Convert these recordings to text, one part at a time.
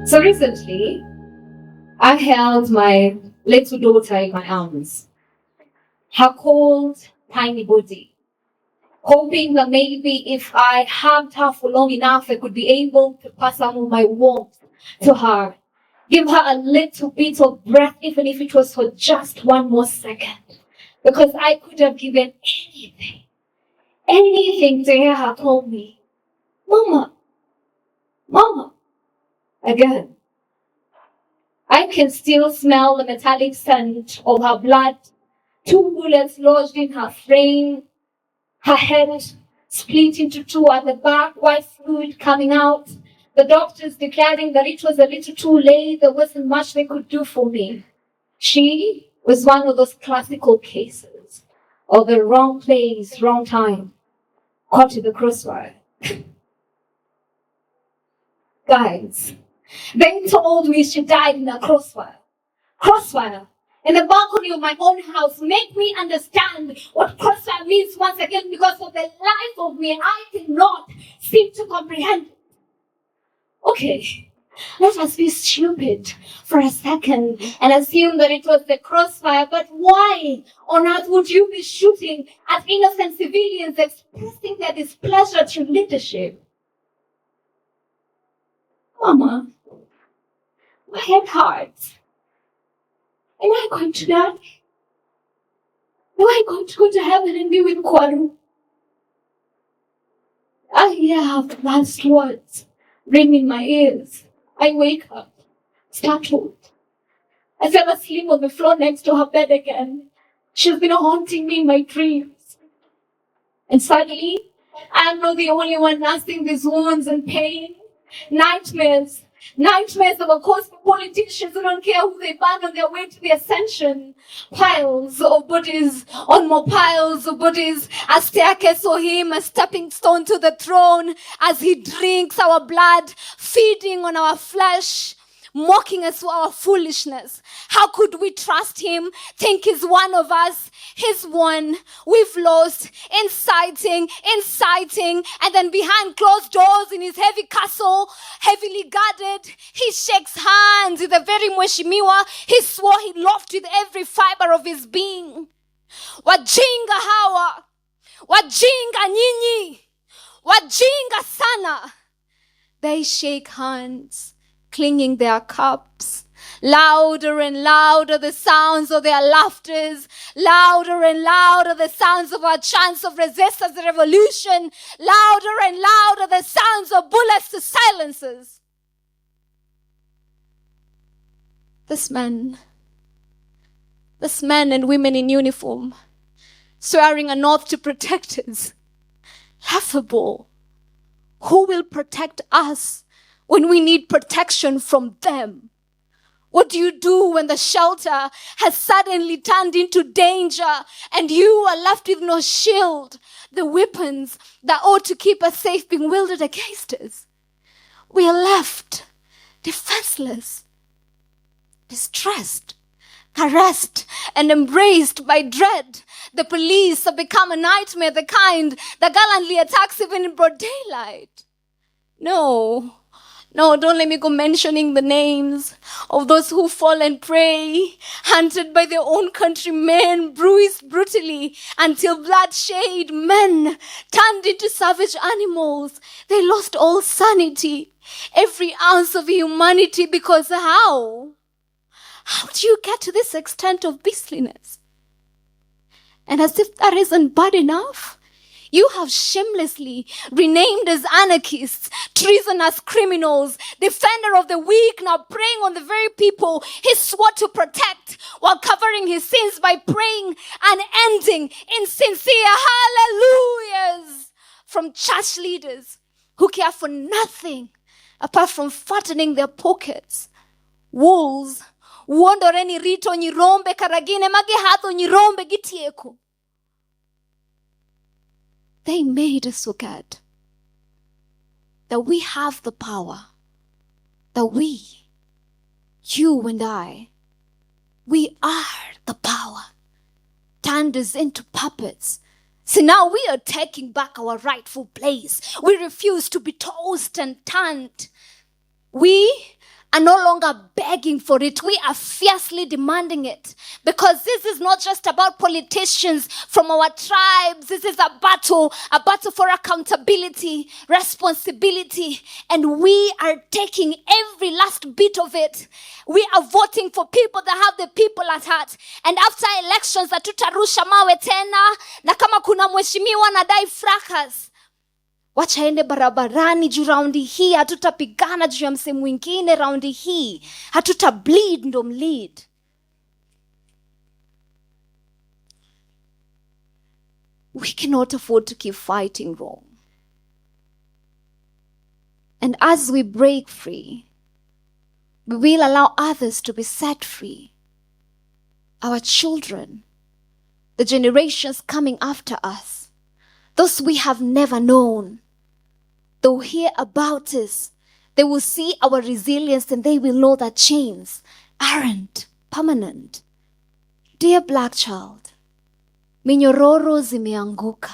So recently, I held my little daughter in my arms, her cold, tiny body, hoping that maybe if I hugged her for long enough, I could be able to pass some of my warmth to her, give her a little bit of breath, even if it was for just one more second. Because I could have given anything to hear her call me, Mama, Mama, again. I can still smell the metallic scent of her blood, 2 bullets lodged in her frame, her head split into two at the back, white fluid coming out. The doctors declaring that it was a little too late, there wasn't much they could do for me. She was one of those classical cases of the wrong place, wrong time, caught in the crossfire. Guys, they told me she died in a crossfire. Crossfire. In the balcony of my own house. Make me understand what crossfire means once again, because for the life of me, I cannot seem to comprehend. Okay, let us be stupid for a second and assume that it was the crossfire, but why on earth would you be shooting at innocent civilians expressing their displeasure to leadership? Mama, my head hurts. Am I going to die? Am I going to go to heaven and be with Kwaru? I hear her last words ring in my ears. I wake up, startled. I fell asleep on the floor next to her bed again. She's been haunting me in my dreams. And suddenly, I'm not the only one nursing these wounds and pain. Nightmares. Nightmares of a course for politicians who don't care who they ban on their way to the ascension. Piles of bodies on more piles of bodies. A staircase for him, a stepping stone to the throne as he drinks our blood, feeding on our flesh, mocking us for our foolishness. How could we trust him, think he's one of us? He's one we've lost, inciting, and then behind closed doors in his heavy castle, heavily guarded, he shakes hands with the very mheshimiwa he swore he loved with every fiber of his being. Wajinga hawa, wajinga nyinyi, wajinga sana. They shake hands, clinging their cups. Louder and louder the sounds of their laughters. Louder and louder the sounds of our chants of resistance and revolution. Louder and louder the sounds of bullets to silencers. This men and women in uniform, swearing an oath to protect us. Laughable. Who will protect us when we need protection from them? What do you do when the shelter has suddenly turned into danger and you are left with no shield? The weapons that ought to keep us safe being wielded against us. We are left defenseless, distressed, harassed, and embraced by dread. The police have become a nightmare, the kind that gallantly attacks even in broad daylight. No, don't let me go mentioning the names of those who fall and prey, hunted by their own countrymen, bruised brutally until bloodshed, men turned into savage animals. They lost all sanity, every ounce of humanity, because how? How do you get to this extent of beastliness? And as if that isn't bad enough, you have shamelessly renamed as anarchists, treasonous criminals, defender of the weak, now preying on the very people he swore to protect, while covering his sins by praying and ending in sincere hallelujahs from church leaders who care for nothing apart from fattening their pockets. Wolves, uondoreni rito nyirombe karagine magehatho nyirombe gitieko. They made us forget that we have the power, that we, you and I, we are the power, turned us into puppets. See, now we are taking back our rightful place. We refuse to be tossed and turned. We are no longer begging for it. We are fiercely demanding it. Because this is not just about politicians from our tribes. This is a battle for accountability, responsibility. And we are taking every last bit of it. We are voting for people that have the people at heart. And after elections, hatutarusha mawe tena, na kama kuna mheshimiwa anadai fracas, wacha ende barabarani juu raundi hii, hatutapigana juu ya msee mwingine raundi hii, hatutableed ndo mlead. We cannot afford to keep fighting wrong. And as we break free, we will allow others to be set free. Our children, the generations coming after us, those we have never known, they will hear about us. They will see our resilience and they will know that chains aren't permanent. Dear black child, minyororo zimeanguka.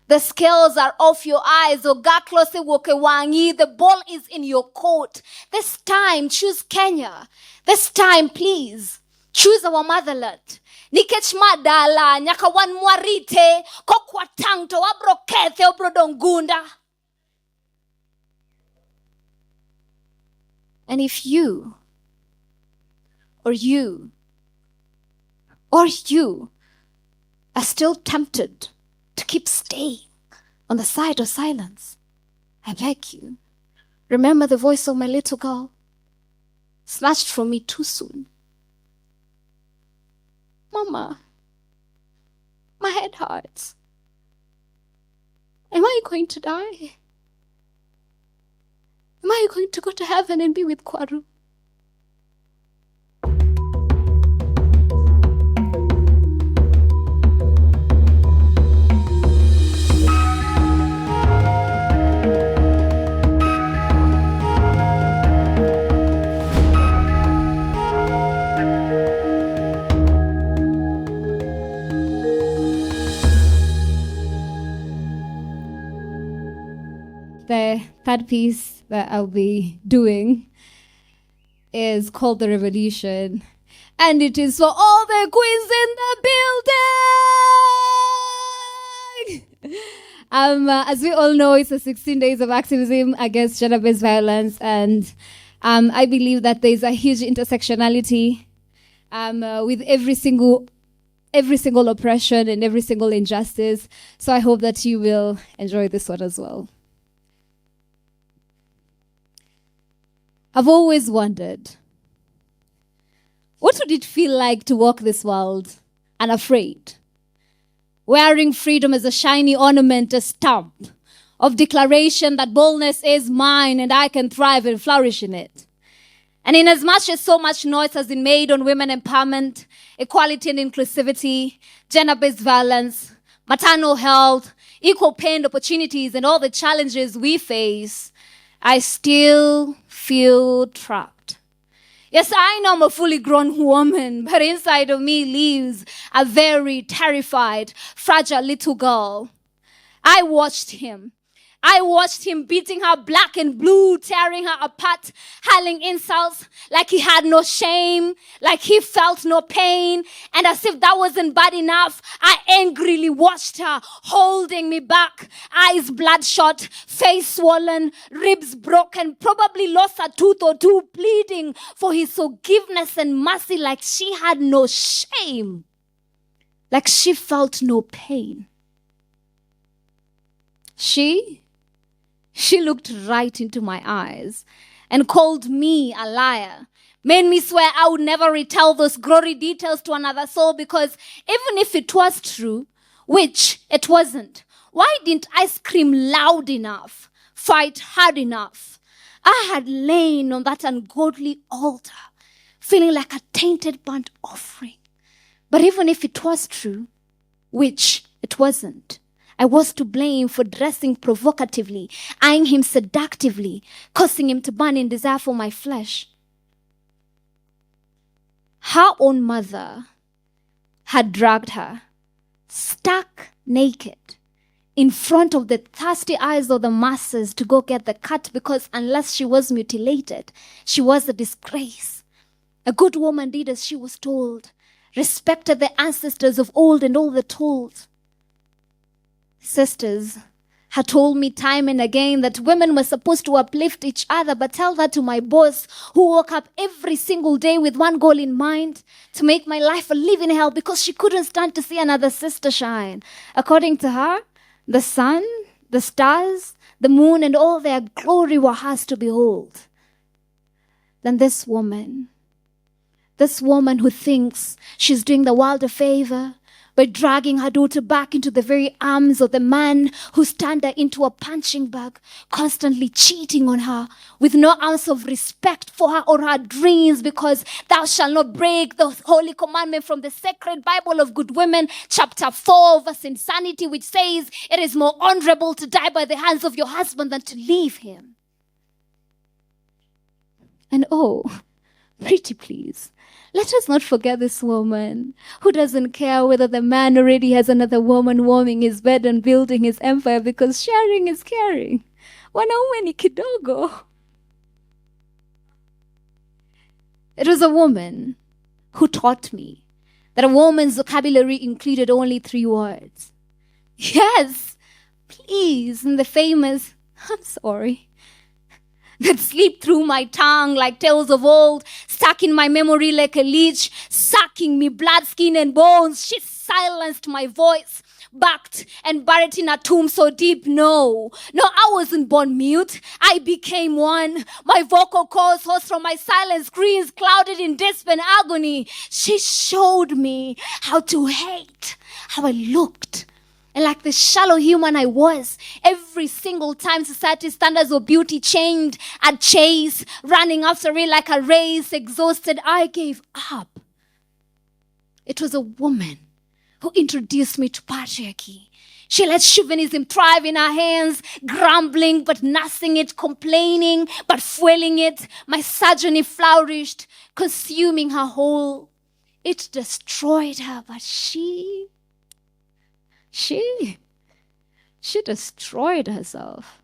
The scales are off your eyes. Ogaklose wokewangi. The ball is in your court. This time, choose Kenya. This time, please, choose our motherland. Nikech madala, nyakawan mwarite, kokwa tangto, wabrokethe, obrodongunda. And if you are still tempted to keep staying on the side of silence, I beg you, remember the voice of my little girl, snatched from me too soon. Mama, my head hurts. Am I going to die? Am I going to go to heaven and be with Kwaru? The third piece that I'll be doing is called The Revolution. And it is for all the queens in the building! As we all know, it's the 16 days of activism against gender-based violence. And I believe that there's a huge intersectionality with every single oppression and every single injustice. So I hope that you will enjoy this one as well. I've always wondered, what would it feel like to walk this world unafraid, wearing freedom as a shiny ornament, a stamp of declaration that boldness is mine and I can thrive and flourish in it. And in as much as so much noise has been made on women empowerment, equality and inclusivity, gender-based violence, maternal health, equal pay and opportunities, and all the challenges we face, I still feel trapped. Yes, I know I'm a fully grown woman, but inside of me lives a very terrified, fragile little girl. I watched him beating her black and blue, tearing her apart, hurling insults like he had no shame, like he felt no pain. And as if that wasn't bad enough, I angrily watched her, holding me back, eyes bloodshot, face swollen, ribs broken, probably lost a tooth or two, pleading for his forgiveness and mercy like she had no shame, like she felt no pain. She looked right into my eyes and called me a liar, made me swear I would never retell those gory details to another soul, because even if it was true, which it wasn't, why didn't I scream loud enough, fight hard enough? I had lain on that ungodly altar, feeling like a tainted burnt offering. But even if it was true, which it wasn't, I was to blame for dressing provocatively, eyeing him seductively, causing him to burn in desire for my flesh. Her own mother had dragged her, stark naked, in front of the thirsty eyes of the masses to go get the cut, because unless she was mutilated, she was a disgrace. A good woman did as she was told, respected the ancestors of old and all the told. Sisters had told me time and again that women were supposed to uplift each other, but tell that to my boss, who woke up every single day with one goal in mind: to make my life a living hell, because she couldn't stand to see another sister shine. According to her, the sun, the stars, the moon, and all their glory were hers to behold. Then this woman who thinks she's doing the world a favor by dragging her daughter back into the very arms of the man who turned her into a punching bag, constantly cheating on her with no ounce of respect for her or her dreams, because thou shalt not break the holy commandment from the sacred Bible of Good Women, chapter 4, verse insanity, which says it is more honorable to die by the hands of your husband than to leave him. And oh, pretty please, let us not forget this woman who doesn't care whether the man already has another woman warming his bed and building his empire, because sharing is caring. Wanaume ni kidogo. It was a woman who taught me that a woman's vocabulary included only 3 words. Yes, please, and the famous, I'm sorry, that slip through my tongue like tales of old, stuck in my memory like a leech, sucking me blood, skin, and bones. She silenced my voice, backed and buried in a tomb so deep. No, I wasn't born mute. I became one. My vocal cords, hoarse from my silent screams, clouded in despair and agony. She showed me how to hate, how I looked. And like the shallow human I was, every single time society's standards of beauty changed, I'd chase, running after it like a race, exhausted, I gave up. It was a woman who introduced me to patriarchy. She let chauvinism thrive in her hands, grumbling but nursing it, complaining but fueling it. Misogyny flourished, consuming her whole. It destroyed her, but she destroyed herself.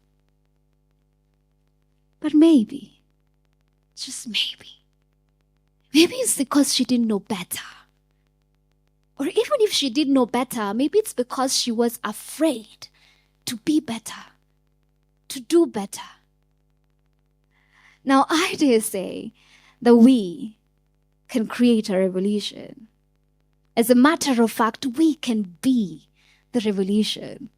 But maybe, just maybe it's because she didn't know better. Or even if she did know better, maybe it's because she was afraid to be better, to do better. Now, I dare say that we can create a revolution. As a matter of fact, we can be the revolution.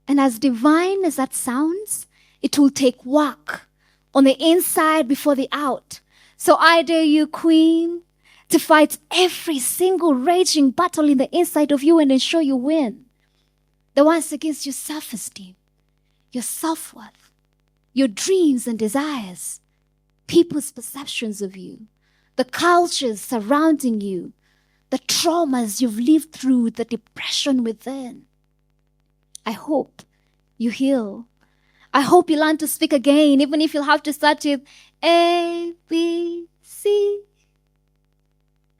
And as divine as that sounds, it will take work on the inside before the out. So I dare you, Queen, to fight every single raging battle in the inside of you and ensure you win. The ones against your self-esteem, your self-worth, your dreams and desires, people's perceptions of you, the cultures surrounding you, the traumas you've lived through, the depression within. I hope you heal. I hope you learn to speak again, even if you'll have to start with A, B, C.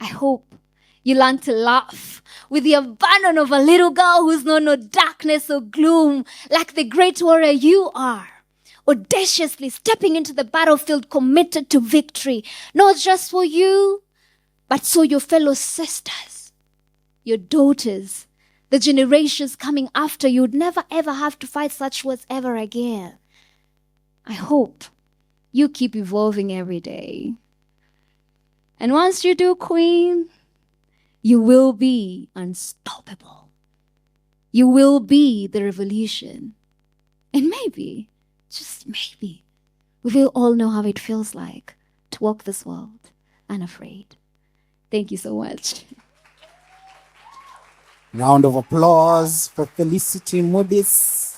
I hope you learn to laugh with the abandon of a little girl who's known no darkness or gloom, like the great warrior you are, audaciously stepping into the battlefield, committed to victory, not just for you, but so your fellow sisters, your daughters, the generations coming after you would never ever have to fight such wars ever again. I hope you keep evolving every day. And once you do, Queen, you will be unstoppable. You will be the revolution. And maybe, just maybe, we will all know how it feels like to walk this world unafraid. Thank you so much. Round of applause for Felicity Mudis.